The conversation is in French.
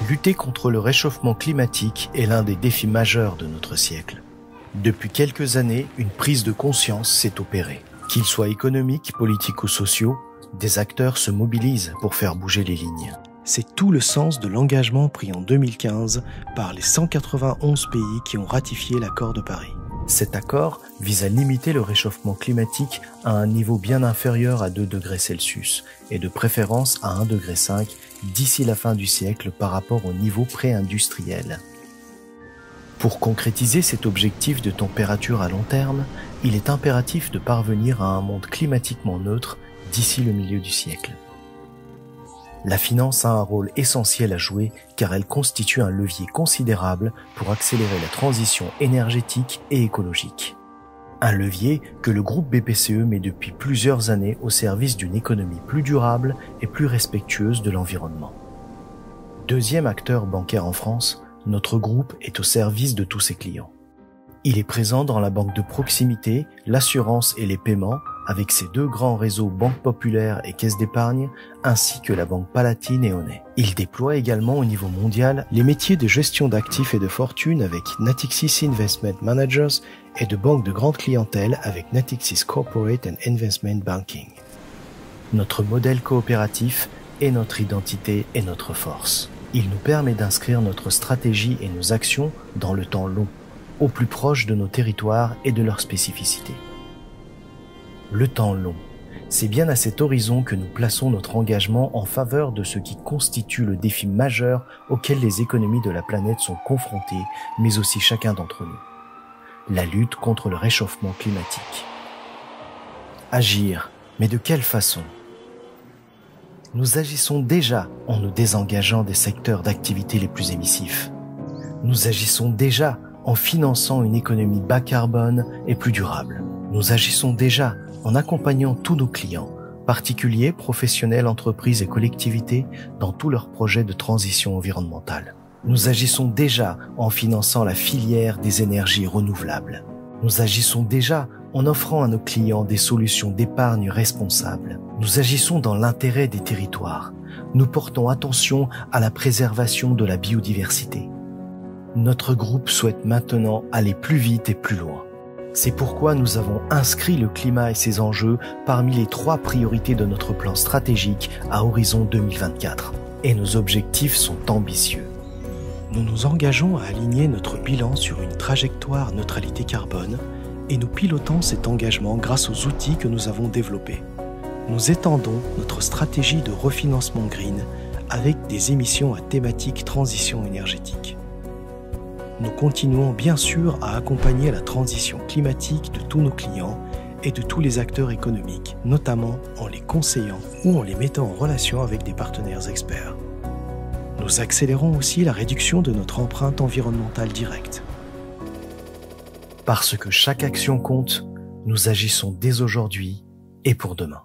Lutter contre le réchauffement climatique est l'un des défis majeurs de notre siècle. Depuis quelques années, une prise de conscience s'est opérée. Qu'ils soient économiques, politiques ou sociaux, des acteurs se mobilisent pour faire bouger les lignes. C'est tout le sens de l'engagement pris en 2015 par les 191 pays qui ont ratifié l'accord de Paris. Cet accord vise à limiter le réchauffement climatique à un niveau bien inférieur à 2 degrés Celsius et de préférence à 1,5 degré d'ici la fin du siècle par rapport au niveau pré-industriel. Pour concrétiser cet objectif de température à long terme, il est impératif de parvenir à un monde climatiquement neutre d'ici le milieu du siècle. La finance a un rôle essentiel à jouer car elle constitue un levier considérable pour accélérer la transition énergétique et écologique. Un levier que le groupe BPCE met depuis plusieurs années au service d'une économie plus durable et plus respectueuse de l'environnement. Deuxième acteur bancaire en France, notre groupe est au service de tous ses clients. Il est présent dans la banque de proximité, l'assurance et les paiements, avec ses 2 grands réseaux Banque Populaire et Caisse d'épargne, ainsi que la Banque Palatine et Honnay. Il déploie également au niveau mondial les métiers de gestion d'actifs et de fortune avec Natixis Investment Managers et de banque de grande clientèle avec Natixis Corporate and Investment Banking. Notre modèle coopératif est notre identité et notre force. Il nous permet d'inscrire notre stratégie et nos actions dans le temps long, au plus proche de nos territoires et de leurs spécificités. Le temps long, c'est bien à cet horizon que nous plaçons notre engagement en faveur de ce qui constitue le défi majeur auquel les économies de la planète sont confrontées, mais aussi chacun d'entre nous. La lutte contre le réchauffement climatique. Agir, mais de quelle façon ? Nous agissons déjà en nous désengageant des secteurs d'activité les plus émissifs. Nous agissons déjà en finançant une économie bas carbone et plus durable. Nous agissons déjà en accompagnant tous nos clients, particuliers, professionnels, entreprises et collectivités, dans tous leurs projets de transition environnementale. Nous agissons déjà en finançant la filière des énergies renouvelables. Nous agissons déjà en offrant à nos clients des solutions d'épargne responsables. Nous agissons dans l'intérêt des territoires. Nous portons attention à la préservation de la biodiversité. Notre groupe souhaite maintenant aller plus vite et plus loin. C'est pourquoi nous avons inscrit le climat et ses enjeux parmi les 3 priorités de notre plan stratégique à horizon 2024. Et nos objectifs sont ambitieux. Nous nous engageons à aligner notre bilan sur une trajectoire neutralité carbone et nous pilotons cet engagement grâce aux outils que nous avons développés. Nous étendons notre stratégie de refinancement green avec des émissions à thématique transition énergétique. Nous continuons bien sûr à accompagner la transition climatique de tous nos clients et de tous les acteurs économiques, notamment en les conseillant ou en les mettant en relation avec des partenaires experts. Nous accélérons aussi la réduction de notre empreinte environnementale directe. Parce que chaque action compte, nous agissons dès aujourd'hui et pour demain.